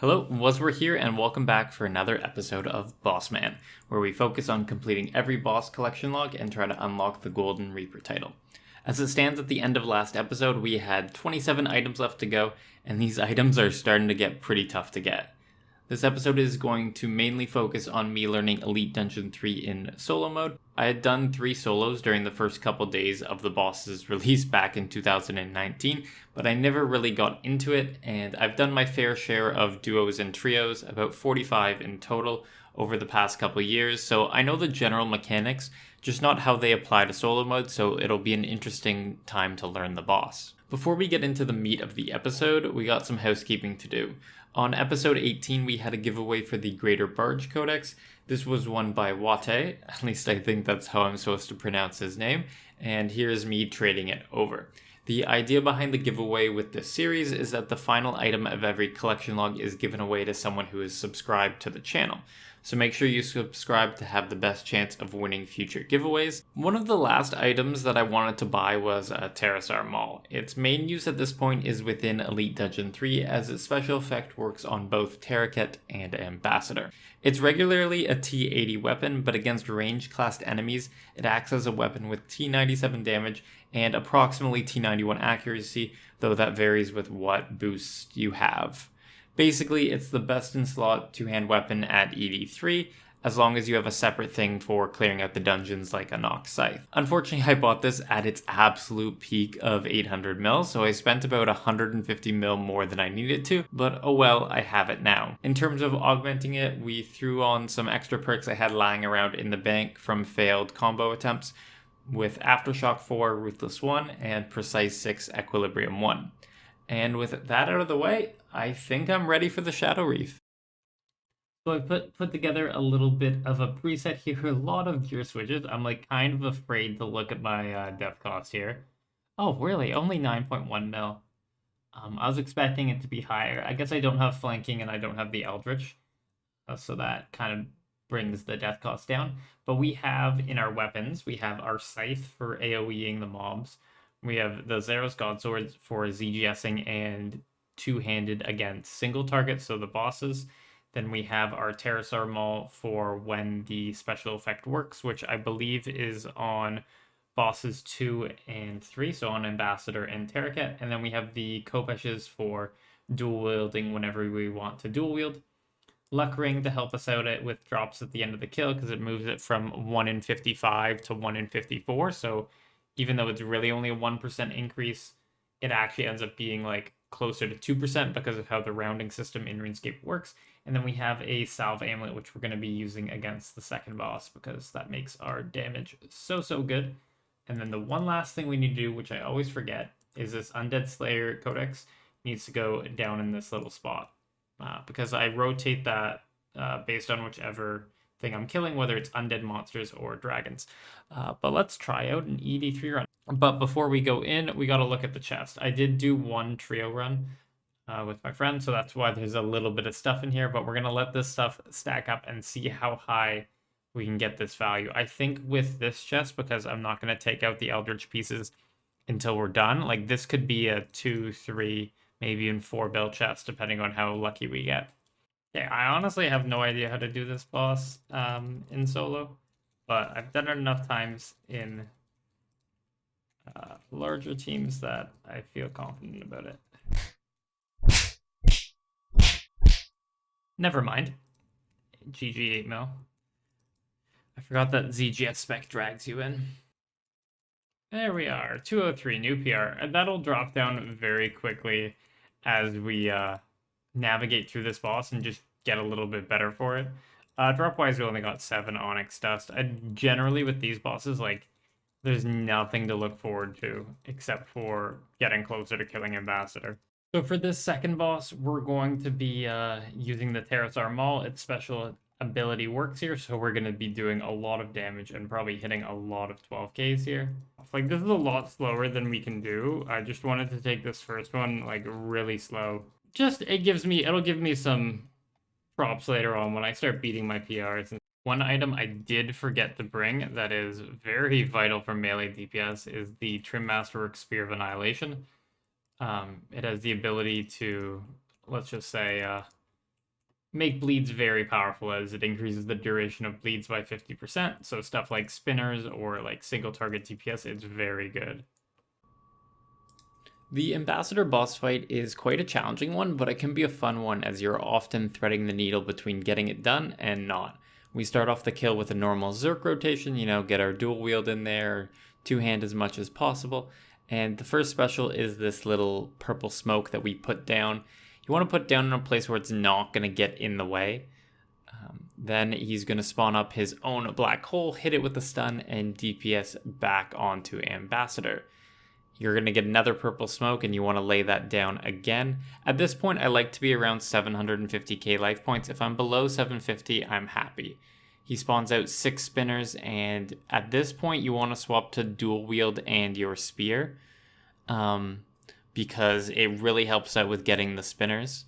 Hello, Waswere here, and welcome back for another episode of Boss Man, where we focus on completing every boss collection log and try to unlock the Golden Reaper title. As it stands at the end of last episode, we had 27 items left to go, and these items are starting to get pretty tough to get. This episode is going to mainly focus on me learning Elite Dungeon 3 in solo mode. I had done 3 solos during the first couple days of the boss's release back in 2019, but I never really got into it, and I've done my fair share of duos and trios, about 45 in total, over the past couple years, so I know the general mechanics, just not how they apply to solo mode, so it'll be an interesting time to learn the boss. Before we get into the meat of the episode, we got some housekeeping to do. On episode 18, we had a giveaway for the Greater Barge Codex. This was won by Wate, at least I think that's how I'm supposed to pronounce his name, and here's me trading it over. The idea behind the giveaway with this series is that the final item of every collection log is given away to someone who is subscribed to the channel. So make sure you subscribe to have the best chance of winning future giveaways. One of the last items that I wanted to buy was a Terrasar Maul. Its main use at this point is within Elite Dungeon 3 as its special effect works on both Terraket and Ambassador. It's regularly a T80 weapon, but against range classed enemies, it acts as a weapon with T97 damage and approximately T91 accuracy, though that varies with what boosts you have. Basically, it's the best in slot two-hand weapon at ED3, as long as you have a separate thing for clearing out the dungeons like a Nox Scythe. Unfortunately, I bought this at its absolute peak of 800 mil, so I spent about 150 mil more than I needed to, but oh well, I have it now. In terms of augmenting it, we threw on some extra perks I had lying around in the bank from failed combo attempts with Aftershock 4, Ruthless 1, and Precise 6, Equilibrium 1. And with that out of the way, I think I'm ready for the Shadow Reef. So I put together a little bit of a preset here, a lot of gear switches. I'm like kind of afraid to look at my death cost here. Oh, really? Only 9.1 mil. I was expecting it to be higher. I guess I don't have flanking and I don't have the Eldritch. So that kind of brings the death cost down. But we have in our weapons, we have our Scythe for AoEing the mobs. We have the Zeros Godswords for ZGSing and two-handed against single targets, so the bosses. Then we have our Terrasar Maul for when the special effect works, which I believe is on bosses 2 and 3, so on Ambassador and Terraket. And then we have the Kopeshes for dual wielding whenever we want to dual wield. Luck Ring to help us out with drops at the end of the kill, because it moves it from 1 in 55 to 1 in 54, so even though it's really only a 1% increase, it actually ends up being like closer to 2% because of how the rounding system in Runescape works. And then we have a Salve Amulet, which we're going to be using against the second boss because that makes our damage so good. And then the one last thing we need to do, which I always forget, is this Undead Slayer Codex needs to go down in this little spot. Because I rotate that based on whichever thing I'm killing, whether it's undead monsters or dragons. But let's try out an ED3 run. But before we go in, we got to look at the chest. I did do one trio run with my friend, so that's why there's a little bit of stuff in here, but we're going to let this stuff stack up and see how high we can get this value. I think with this chest, because I'm not going to take out the Eldritch pieces until we're done, like this could be a 2, 3, maybe even 4 bill chest, depending on how lucky we get. Yeah, I honestly have no idea how to do this boss in solo, but I've done it enough times in larger teams that I feel confident about it. Never mind. GG 8 mil. I forgot that ZGS spec drags you in. There we are, 203, new PR. And that'll drop down very quickly as we navigate through this boss and just get a little bit better for it. Drop wise, we only got 7 Onyx Dust. And generally with these bosses, like, there's nothing to look forward to except for getting closer to killing Ambassador. So for this second boss, we're going to be using the Terrasar Maul. Its special ability works here, so we're going to be doing a lot of damage and probably hitting a lot of 12Ks here. Like, this is a lot slower than we can do. I just wanted to take this first one, like, really slow. It'll give me some props later on when I start beating my PRs. One item I did forget to bring that is very vital for melee DPS is the Trim Masterwork Spear of Annihilation. It has the ability to, let's just say, make bleeds very powerful as it increases the duration of bleeds by 50%. So stuff like spinners or like single target DPS, it's very good. The Ambassador boss fight is quite a challenging one, but it can be a fun one as you're often threading the needle between getting it done and not. We start off the kill with a normal Zerk rotation, get our dual wield in there, two-hand as much as possible. And the first special is this little purple smoke that we put down. You want to put down in a place where it's not going to get in the way. Then he's going to spawn up his own black hole, hit it with a stun, and DPS back onto Ambassador. You're going to get another purple smoke and you want to lay that down again. At this point, I like to be around 750k life points. If I'm below 750, I'm happy. He spawns out 6 spinners, and at this point, you want to swap to dual wield and your spear, because it really helps out with getting the spinners,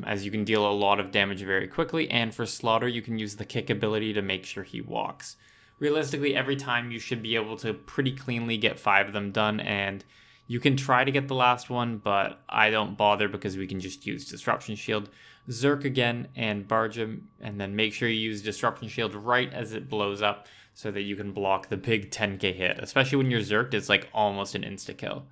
as you can deal a lot of damage very quickly, and for Slaughter, you can use the kick ability to make sure he walks. Realistically, every time you should be able to pretty cleanly get 5 of them done, and you can try to get the last one, but I don't bother because we can just use Disruption Shield. Zerk again and barge him, and then make sure you use Disruption Shield right as it blows up so that you can block the big 10k hit. Especially when you're Zerked, it's like almost an insta-kill.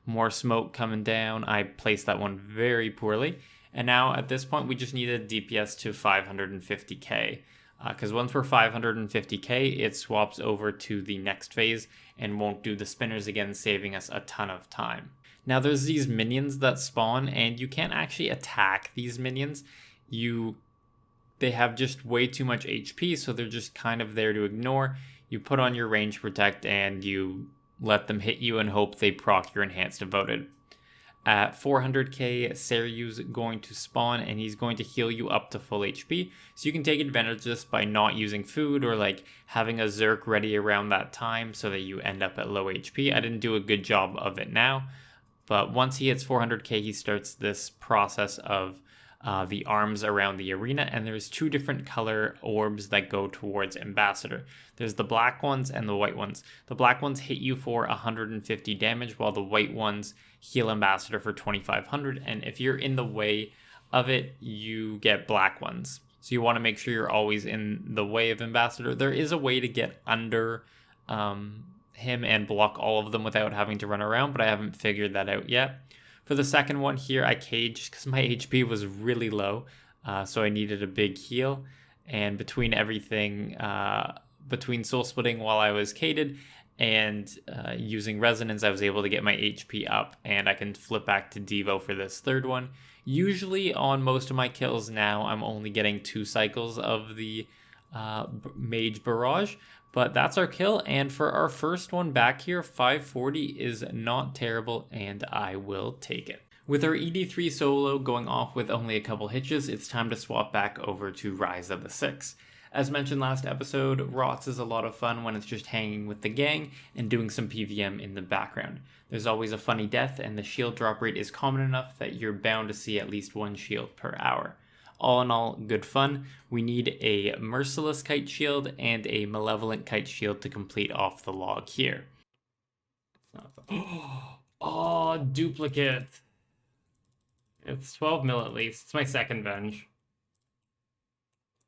More smoke coming down. I placed that one very poorly. And now at this point, we just need a DPS to 550k. Because once we're 550k, it swaps over to the next phase and won't do the spinners again, saving us a ton of time. Now there's these minions that spawn, and you can't actually attack these minions. They have just way too much HP, so they're just kind of there to ignore. You put on your range protect and you let them hit you and hope they proc your enhanced devoted. At 400k, Seryu's going to spawn and he's going to heal you up to full HP. So you can take advantage of this by not using food or like having a Zerk ready around that time so that you end up at low HP. I didn't do a good job of it now, but once he hits 400k, he starts this process of the arms around the arena, and there's 2 different color orbs that go towards Ambassador. There's the black ones and the white ones. The black ones hit you for 150 damage, while the white ones heal Ambassador for 2500, and if you're in the way of it, you get black ones. So you want to make sure you're always in the way of Ambassador. There is a way to get under him and block all of them without having to run around, but I haven't figured that out yet. For the second one here, I caged because my HP was really low, so I needed a big heal. And between everything, between soul splitting while I was cated and using resonance, I was able to get my HP up, and I can flip back to Devo for this third one. Usually on most of my kills now, I'm only getting 2 cycles of the Mage Barrage, but that's our kill, and for our first one back here, 540 is not terrible, and I will take it. With our ED3 solo going off with only a couple hitches, it's time to swap back over to Rise of the Six. As mentioned last episode, Rots is a lot of fun when it's just hanging with the gang and doing some PVM in the background. There's always a funny death, and the shield drop rate is common enough that you're bound to see at least 1 shield per hour. All in all, good fun. We need a Merciless Kite Shield and a Malevolent Kite Shield to complete off the log here. Oh, duplicate. It's 12 mil at least. It's my second Venge.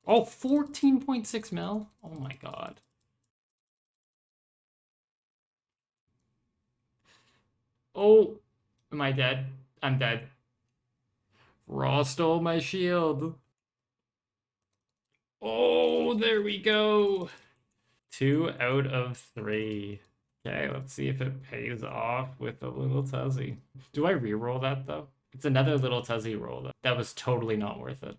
Oh, 14.6 mil? Oh my god. Oh, am I dead? I'm dead. Raw stole my shield. Oh, there we go. 2 out of 3. Okay, let's see if it pays off with a little Tuzzy. Do I reroll that though? It's another little Tuzzy roll. That was totally not worth it.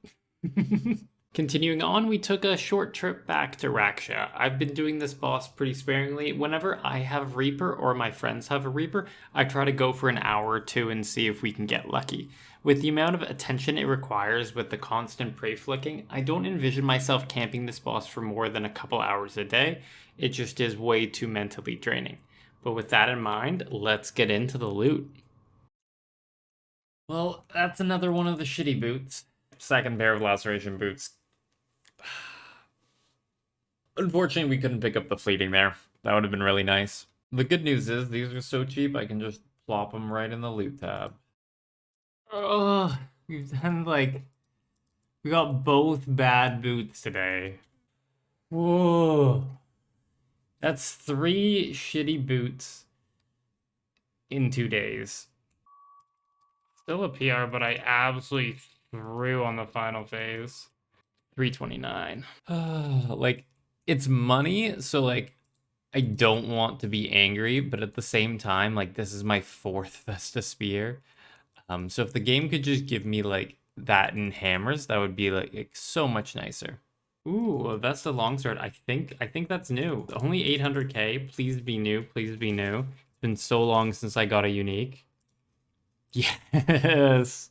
Continuing on, we took a short trip back to Raksha. I've been doing this boss pretty sparingly. Whenever I have Reaper or my friends have a Reaper, I try to go for an hour or 2 and see if we can get lucky. With the amount of attention it requires with the constant prey flicking, I don't envision myself camping this boss for more than a couple hours a day. It just is way too mentally draining. But with that in mind, let's get into the loot. Well, that's another one of the shitty boots. Second pair of laceration boots. Unfortunately, we couldn't pick up the fleeting there. That would have been really nice. The good news is these are so cheap, I can just plop them right in the loot tab. Oh, we've done like We got both bad boots today. Whoa. That's 3 shitty boots in 2 days. Still a PR, but I absolutely threw on the final phase. 329. Like, it's money, so like I don't want to be angry, but at the same time, like this is my 4th Vesta Spear. So if the game could just give me like that in hammers, that would be like so much nicer. Ooh, a Vesta Longsword. I think that's new. Only 800k. Please be new. Please be new. It's been so long since I got a unique. Yes.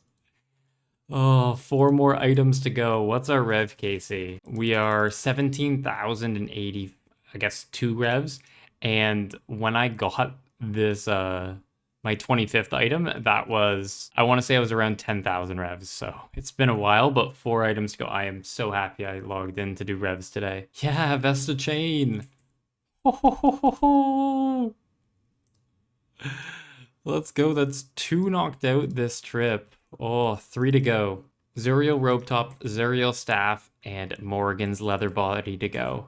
Oh, 4 more items to go. What's our rev, Casey? We are 17,080, I guess, 2 revs. And when I got this, my 25th item, that was, I want to say I was around 10,000 revs. So it's been a while, but 4 items to go. I am so happy I logged in to do revs today. Yeah, Vesta Chain. Ho, ho, ho, ho, ho. Let's go. That's 2 knocked out this trip. Oh, 3 to go. Zuriel Rope Top, Zuriel Staff, and Morrigan's Leather Body to go.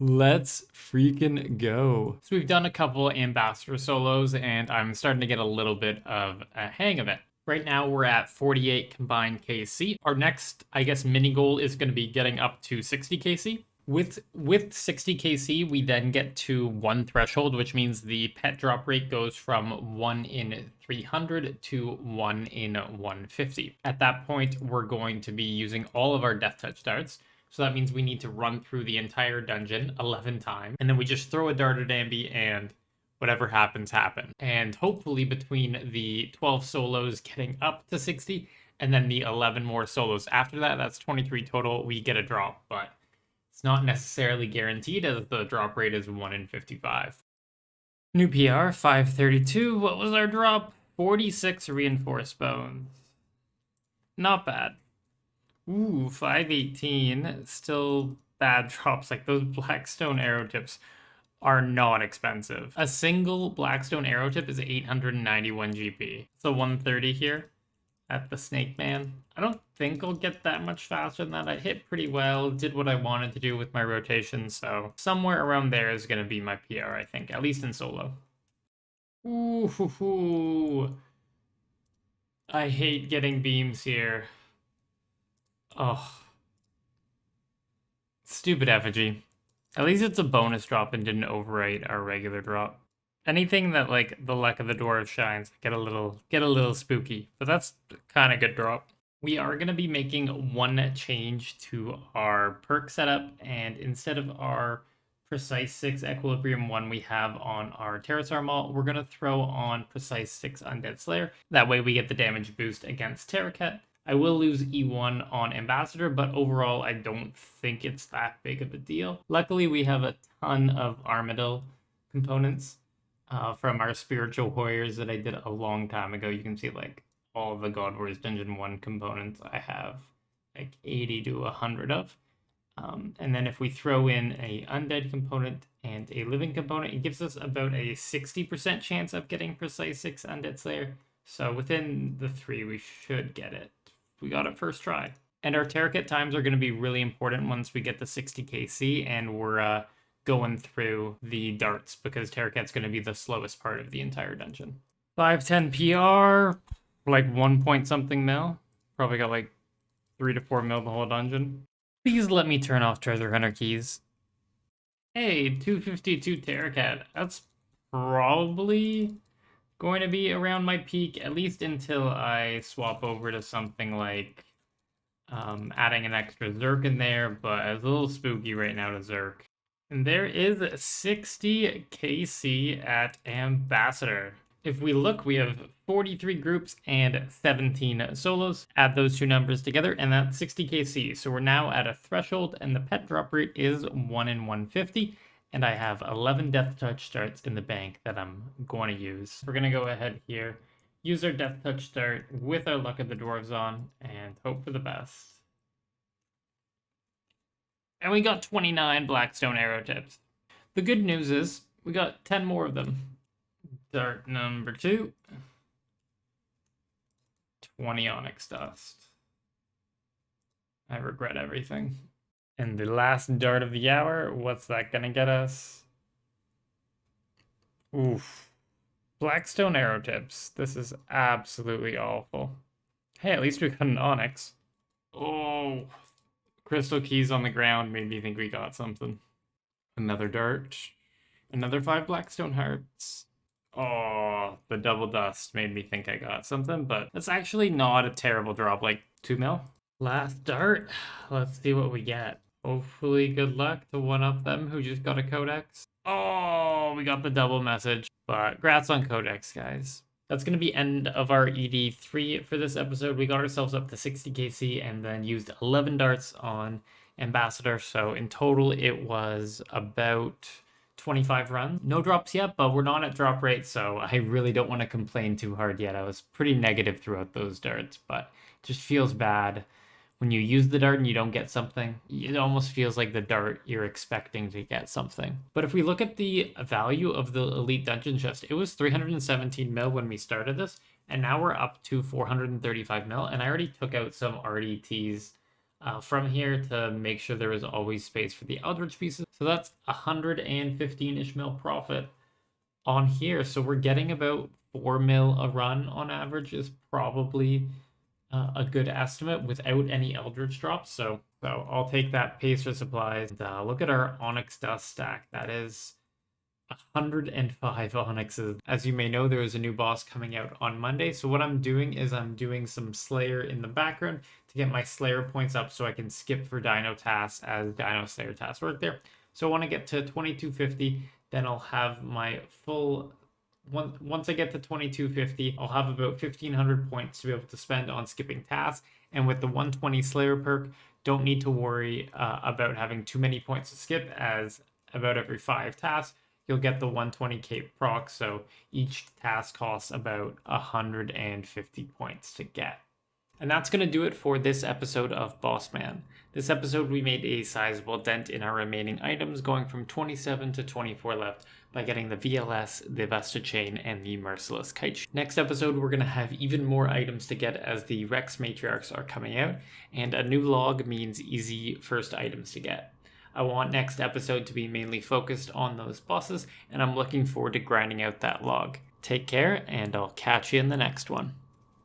Let's freaking go. So we've done a couple Ambassador solos, and I'm starting to get a little bit of a hang of it. Right now, we're at 48 combined KC. Our next, I guess, mini goal is going to be getting up to 60 KC. With 60 KC, we then get to 1 threshold, which means the pet drop rate goes from 1 in 300 to 1 in 150. At that point, we're going to be using all of our Death Touch darts. So that means we need to run through the entire dungeon 11 times. And then we just throw a dart at Ambi and whatever happens, happen. And hopefully between the 12 solos getting up to 60 and then the 11 more solos after that, that's 23 total, we get a drop. But it's not necessarily guaranteed as the drop rate is 1 in 55. New PR, 532. What was our drop? 46 reinforced bones. Not bad. Ooh, 518. Still bad drops. Like those Blackstone arrow tips are not expensive. A single Blackstone arrow tip is 891 GP. So 130 here at the Snake Man. I don't think I'll get that much faster than that. I hit pretty well, did what I wanted to do with my rotation, so somewhere around there is going to be my PR, I think, at least in solo. Ooh, hoo, hoo. I hate getting beams here. Oh. Stupid effigy. At least it's a bonus drop and didn't overwrite our regular drop. Anything that like the luck of the dwarf shines, get a little spooky, but that's kind of good drop. We are going to be making 1 change to our perk setup, and instead of our Precise 6 Equilibrium 1 we have on our Terrasar Maul, we're going to throw on Precise 6 Undead Slayer. That way we get the damage boost against Terracat. I will lose E1 on Ambassador, but overall I don't think it's that big of a deal. Luckily we have a ton of Armadillo components from our Spiritual Warriors that I did a long time ago. You can see like all of the God Wars Dungeon 1 components I have like 80 to 100 of. And then if we throw in a undead component and a living component, it gives us about a 60% chance of getting Precise 6 Undead Slayer. So within the 3, we should get it. We got it first try. And our Terracat times are going to be really important once we get the 60 KC and we're going through the darts, because Terracat's going to be the slowest part of the entire dungeon. 510 PR, like 1 point something mil. Probably got like 3 to 4 mil the whole dungeon. Please let me turn off treasure hunter keys. Hey, 252 Terracat. That's probably going to be around my peak, at least until I swap over to something like adding an extra Zerk in there, but it's a little spooky right now to Zerk. And there is 60 KC at Ambassador. If we look, we have 43 groups and 17 solos. Add those 2 numbers together, and that's 60 KC. So we're now at a threshold, and the pet drop rate is 1 in 150. And I have 11 Death Touch starts in the bank that I'm going to use. We're going to go ahead here, use our Death Touch start with our Luck of the Dwarves on, and hope for the best. And we got 29 Blackstone arrow tips. The good news is we got 10 more of them. Dart number 2. 20 Onyx Dust. I regret everything. And the last dart of the hour, what's that gonna get us? Oof. Blackstone arrow tips. This is absolutely awful. Hey, at least we got an onyx. Oh, crystal keys on the ground made me think we got something. Another dart. Another 5 blackstone hearts. Oh, the double dust made me think I got something, but that's actually not a terrible drop, like 2 mil. Last dart. Let's see what we get. Hopefully good luck to one up them who just got a codex. Oh, we got the double message, but congrats on codex, guys. That's going to be end of our ED3 for this episode. We got ourselves up to 60 KC and then used 11 darts on Ambassador. So in total, it was about 25 runs. No drops yet, but we're not at drop rate, so I really don't want to complain too hard yet. I was pretty negative throughout those darts, but it just feels bad. When you use the dart and you don't get something, it almost feels like the dart you're expecting to get something. But if we look at the value of the Elite Dungeon Chest, it was 317 mil when we started this, and now we're up to 435 mil, and I already took out some RDTs from here to make sure there was always space for the Eldritch pieces. So that's 115-ish mil profit on here. So we're getting about 4 mil a run on average is probably a good estimate without any Eldritch drops. So I'll take that Pacer supplies. And, look at our Onyx Dust stack. That is 105 Onyxes. As you may know, there is a new boss coming out on Monday. So what I'm doing is I'm doing some Slayer in the background to get my Slayer points up so I can skip for Dino tasks as Dino Slayer tasks work there. So I want to get to 2250. Then I'll have my full... Once I get to 2250, I'll have about 1500 points to be able to spend on skipping tasks. And with the 120 Slayer perk, don't need to worry about having too many points to skip, as about every 5 tasks, you'll get the 120 cape proc. So each task costs about 150 points to get. And that's going to do it for this episode of Boss Man. This episode, we made a sizable dent in our remaining items, going from 27 to 24 left by getting the VLS, the Vesta Chain, and the Merciless Kite. Next episode, we're going to have even more items to get as the Rex Matriarchs are coming out, and a new log means easy first items to get. I want next episode to be mainly focused on those bosses, and I'm looking forward to grinding out that log. Take care, and I'll catch you in the next one.